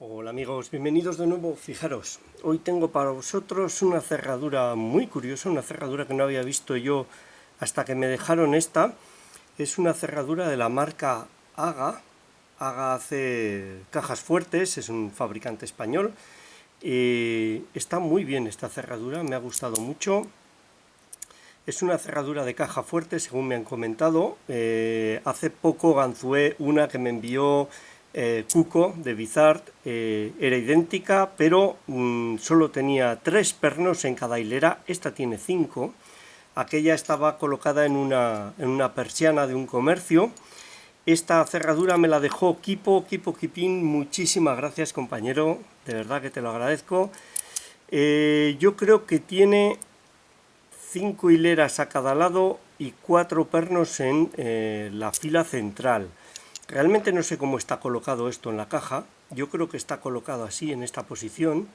Hola amigos, bienvenidos de nuevo. Fijaros, hoy tengo para vosotros una cerradura muy curiosa, una cerradura que no había visto yo hasta que me dejaron esta. Es una cerradura de la marca AGA. AGA hace cajas fuertes, es un fabricante español. Está muy bien esta cerradura, me ha gustado mucho. Es una cerradura de caja fuerte, según me han comentado. Hace poco ganzué una que me envió Cuco de Bizard. Era idéntica, pero solo tenía 3 pernos en cada hilera. Esta tiene 5. Aquella estaba colocada en una persiana de un comercio. Esta cerradura me la dejó Kipín. Muchísimas gracias, compañero. De verdad que te lo agradezco. Yo creo que tiene 5 hileras a cada lado y 4 pernos en la fila central. Realmente no sé cómo está colocado esto en la caja. Yo creo que está colocado así, en esta posición.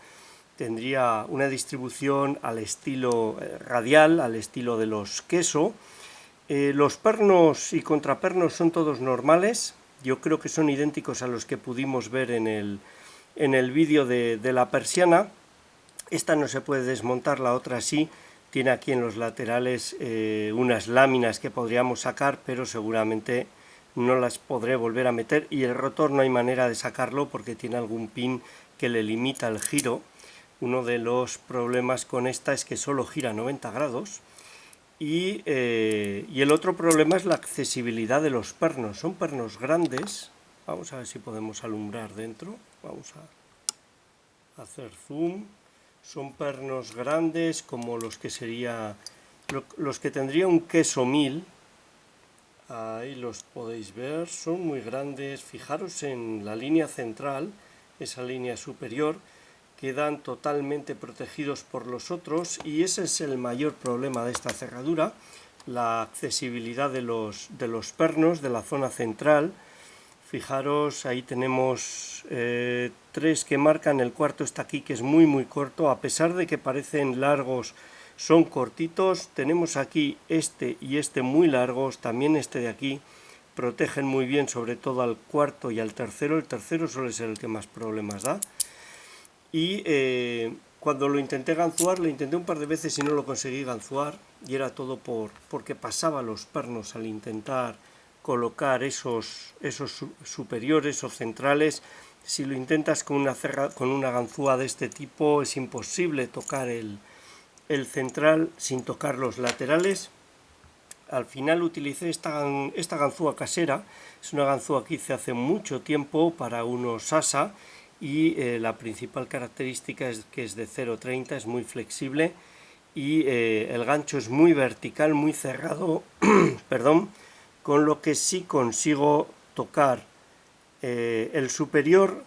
Tendría una distribución al estilo radial, al estilo de los queso. Los pernos y contrapernos son todos normales. Yo creo que son idénticos a los que pudimos ver en el vídeo de la persiana. Esta no se puede desmontar, la otra sí. Tiene aquí en los laterales unas láminas que podríamos sacar, pero seguramente no las podré volver a meter, y el rotor no hay manera de sacarlo porque tiene algún pin que le limita el giro. Uno de los problemas con esta es que solo gira 90 grados. Y el otro problema es la accesibilidad de los pernos. Son pernos grandes. Vamos a ver si podemos alumbrar dentro. Vamos a hacer zoom. Son pernos grandes, como los que los que tendría un queso 1000. Ahí los podéis ver, son muy grandes. Fijaros en la línea central, esa línea superior, quedan totalmente protegidos por los otros, y ese es el mayor problema de esta cerradura, la accesibilidad de los pernos de la zona central. Fijaros, ahí tenemos 3 que marcan, el cuarto está aquí, que es muy corto, a pesar de que parecen largos, son cortitos. Tenemos aquí este y este muy largos, también este de aquí, protegen muy bien, sobre todo al cuarto y al tercero. El tercero suele ser el que más problemas da. Y cuando lo intenté ganzuar, lo intenté un par de veces y no lo conseguí ganzuar, y era todo porque pasaba los pernos al intentar colocar esos superiores o centrales. Si lo intentas con una ganzúa de este tipo, es imposible tocar el central sin tocar los laterales. Al final utilicé esta ganzúa casera. Es una ganzúa que hice hace mucho tiempo para unos Asa, y la principal característica es que es de 0,30, es muy flexible, y el gancho es muy vertical, muy cerrado, perdón, con lo que sí consigo tocar el superior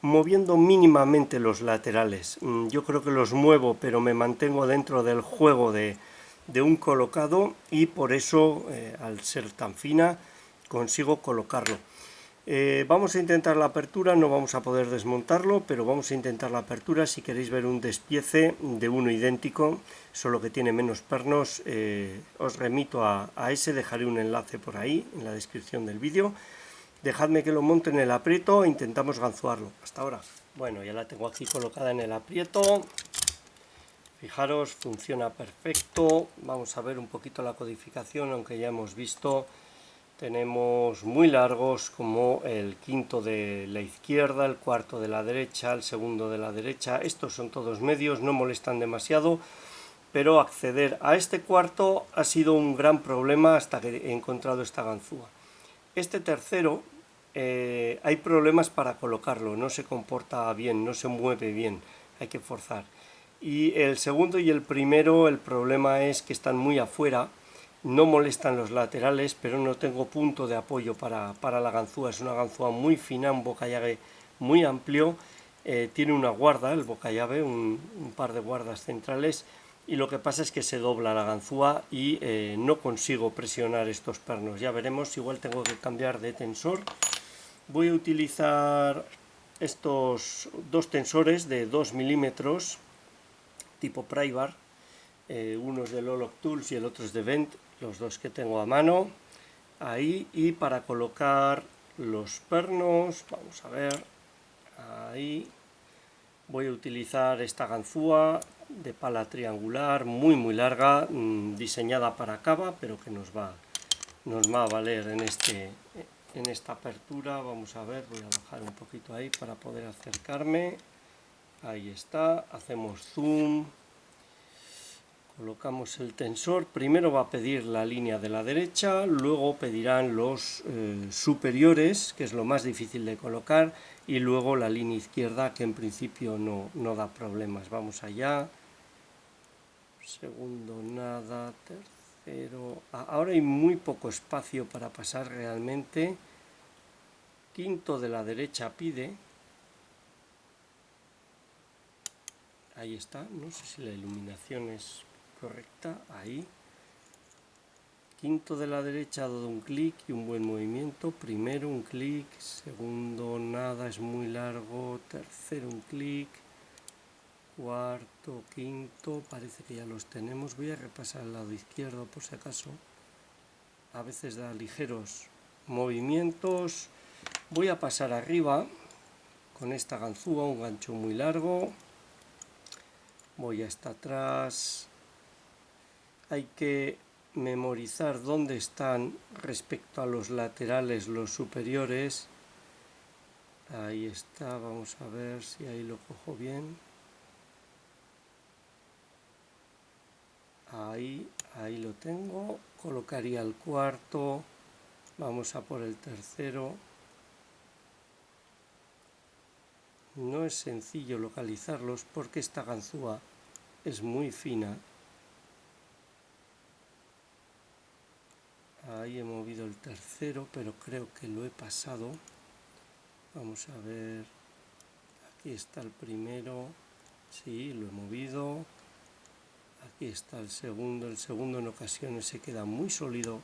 moviendo mínimamente los laterales. Yo creo que los muevo, pero me mantengo dentro del juego de un colocado, y por eso, al ser tan fina, consigo colocarlo. Vamos a intentar la apertura, no vamos a poder desmontarlo, pero vamos a intentar la apertura. Si queréis ver un despiece de uno idéntico, solo que tiene menos pernos, os remito a ese, dejaré un enlace por ahí en la descripción del vídeo. Dejadme que lo monte en el aprieto e intentamos ganzuarlo. Hasta ahora. Bueno, ya la tengo aquí colocada en el aprieto. Fijaros, funciona perfecto. Vamos a ver un poquito la codificación, aunque ya hemos visto. Tenemos muy largos, como el quinto de la izquierda, el cuarto de la derecha, el segundo de la derecha. Estos son todos medios, no molestan demasiado, pero acceder a este cuarto ha sido un gran problema hasta que he encontrado esta ganzúa. Este tercero, hay problemas para colocarlo, no se comporta bien, no se mueve bien, hay que forzar. Y el segundo y el primero, el problema es que están muy afuera, no molestan los laterales, pero no tengo punto de apoyo para la ganzúa. Es una ganzúa muy fina, un bocallave muy amplio, tiene una guarda, el bocallave, un par de guardas centrales, y lo que pasa es que se dobla la ganzúa y no consigo presionar estos pernos. Ya veremos, igual tengo que cambiar de tensor. Voy a utilizar estos 2 tensores de 2 milímetros tipo pry bar, uno es de Loloc Tools y el otro es de Vent, los dos que tengo a mano ahí. Y para colocar los pernos, vamos a ver, Ahí. Voy a utilizar esta ganzúa de pala triangular muy larga, diseñada para cava, pero que nos va a valer en esta apertura. Vamos a ver, voy a bajar un poquito ahí para poder acercarme. Ahí está, hacemos zoom, colocamos el tensor. Primero va a pedir la línea de la derecha, luego pedirán los superiores, que es lo más difícil de colocar, y luego la línea izquierda, que en principio no da problemas. Vamos allá. Segundo nada, tercero. Ahora hay muy poco espacio para pasar realmente. Quinto de la derecha pide. Ahí está, no sé si la iluminación es correcta, ahí. Quinto de la derecha ha dado un clic y un buen movimiento. Primero un clic, segundo nada, es muy largo, tercero un clic, cuarto, quinto, parece que ya los tenemos. Voy a repasar el lado izquierdo por si acaso. A veces da ligeros movimientos. Voy a pasar arriba con esta ganzúa, un gancho muy largo. Voy hasta atrás. Hay que memorizar dónde están respecto a los laterales los superiores. Ahí está, vamos a ver si ahí lo cojo bien. Ahí lo tengo. Colocaría el cuarto. Vamos a por el tercero. No es sencillo localizarlos porque esta ganzúa es muy fina. Ahí he movido el tercero, pero creo que lo he pasado. Vamos a ver. Aquí está el primero. Sí, lo he movido. Aquí está el segundo. El segundo en ocasiones se queda muy sólido.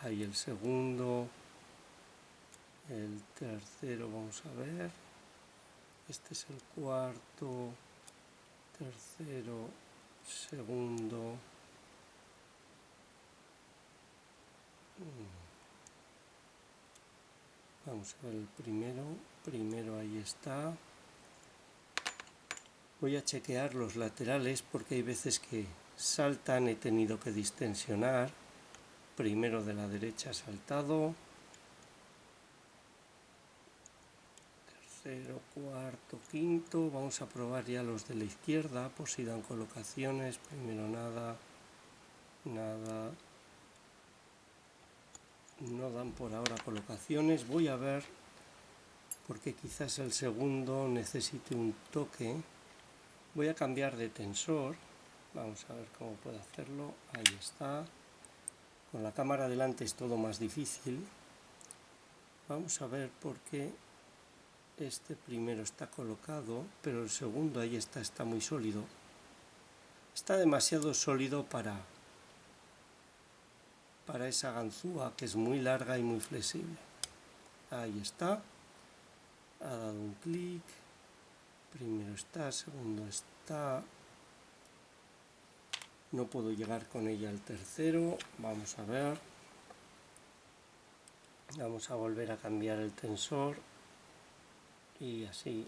Ahí el segundo. El tercero, vamos a ver. Este es el cuarto. Tercero. Segundo. Vamos a ver el primero. Primero, ahí está. Voy a chequear los laterales porque hay veces que saltan, he tenido que distensionar. Primero de la derecha saltado. Tercero, cuarto, quinto. Vamos a probar ya los de la izquierda por si dan colocaciones. Primero nada. Nada. No dan por ahora colocaciones. Voy a ver porque quizás el segundo necesite un toque. Voy a cambiar de tensor. Vamos a ver cómo puedo hacerlo. Ahí está. Con la cámara delante es todo más difícil. Vamos a ver por qué este primero está colocado, pero el segundo ahí está muy sólido. Está demasiado sólido para esa ganzúa que es muy larga y muy flexible. Ahí está. Ha dado un clic. Primero está, segundo está. No puedo llegar con ella al tercero. Vamos a ver. Vamos a volver a cambiar el tensor. Y así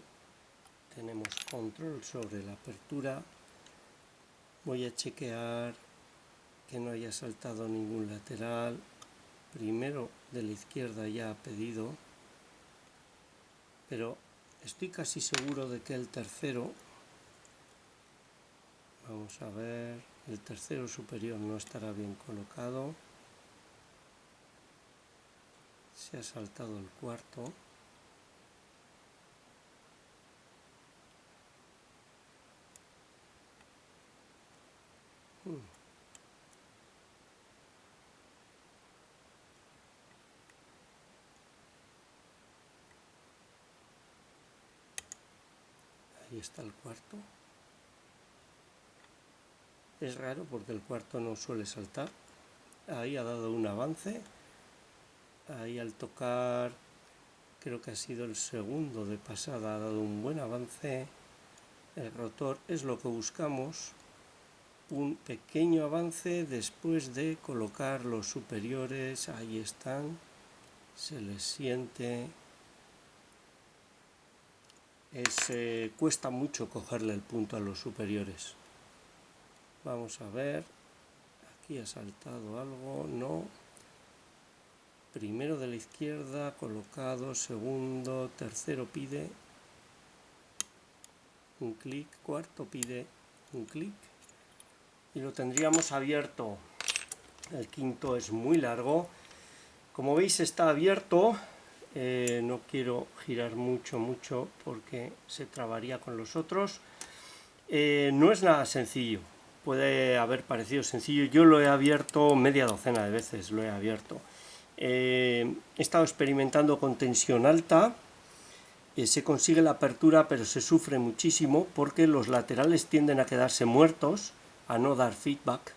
tenemos control sobre la apertura. Voy a chequear que no haya saltado ningún lateral. Primero de la izquierda ya ha pedido. Pero estoy casi seguro de que el tercero, vamos a ver, el tercero superior no estará bien colocado. Se ha saltado el cuarto. Ahí está el cuarto. Es raro porque el cuarto no suele saltar. Ahí ha dado un avance. Ahí al tocar, creo que ha sido el segundo de pasada, ha dado un buen avance. El rotor es lo que buscamos. Un pequeño avance después de colocar los superiores. Ahí están. Se les siente. cuesta mucho cogerle el punto a los superiores. Vamos a ver, aquí ha saltado algo, no. Primero de la izquierda, colocado, segundo, tercero pide un clic, cuarto pide un clic y lo tendríamos abierto. El quinto es muy largo. Como veis está abierto, no quiero girar mucho porque se trabaría con los otros. No es nada sencillo, puede haber parecido sencillo, yo lo he abierto media docena de veces, lo he abierto. He estado experimentando con tensión alta, se consigue la apertura pero se sufre muchísimo porque los laterales tienden a quedarse muertos, a no dar feedback,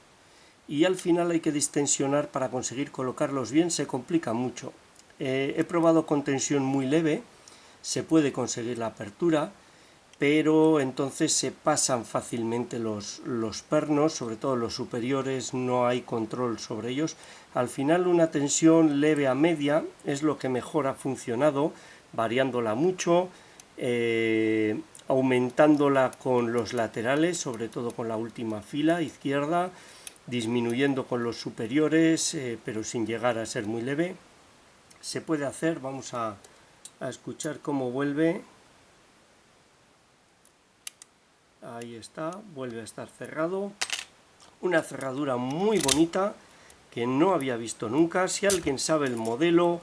y al final hay que distensionar para conseguir colocarlos bien, se complica mucho. He probado con tensión muy leve, se puede conseguir la apertura, pero entonces se pasan fácilmente los pernos, sobre todo los superiores, no hay control sobre ellos. Al final una tensión leve a media es lo que mejor ha funcionado, variándola mucho, aumentándola con los laterales, sobre todo con la última fila izquierda, disminuyendo con los superiores, pero sin llegar a ser muy leve. Se puede hacer, vamos a escuchar cómo vuelve. Ahí está, vuelve a estar cerrado. Una cerradura muy bonita que no había visto nunca. Si alguien sabe el modelo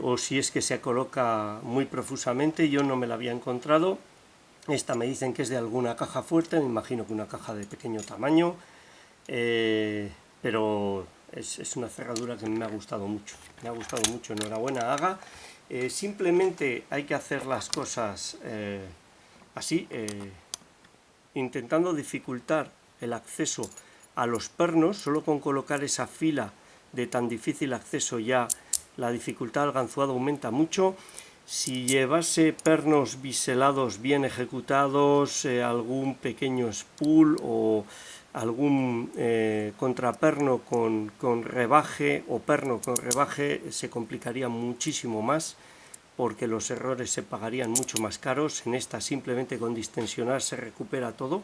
o si es que se coloca muy profusamente, yo no me la había encontrado. Esta me dicen que es de alguna caja fuerte, me imagino que una caja de pequeño tamaño, pero es una cerradura que me ha gustado mucho. Me ha gustado mucho, enhorabuena Haga. Simplemente hay que hacer las cosas así, intentando dificultar el acceso a los pernos. Solo con colocar esa fila de tan difícil acceso ya la dificultad del ganzuado aumenta mucho. Si llevase pernos biselados bien ejecutados, algún pequeño spool o algún contraperno con rebaje o perno con rebaje, se complicaría muchísimo más, porque los errores se pagarían mucho más caros. En esta simplemente con distensionar se recupera todo,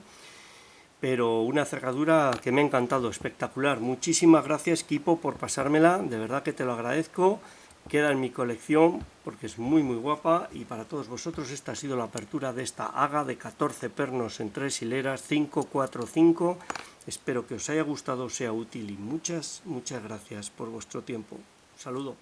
pero una cerradura que me ha encantado, espectacular. Muchísimas gracias Kipo por pasármela, de verdad que te lo agradezco. Queda en mi colección porque es muy guapa, y para todos vosotros esta ha sido la apertura de esta Haga de 14 pernos en 3 hileras, 5, 4, 5. Espero que os haya gustado, sea útil, y muchas gracias por vuestro tiempo. Un saludo.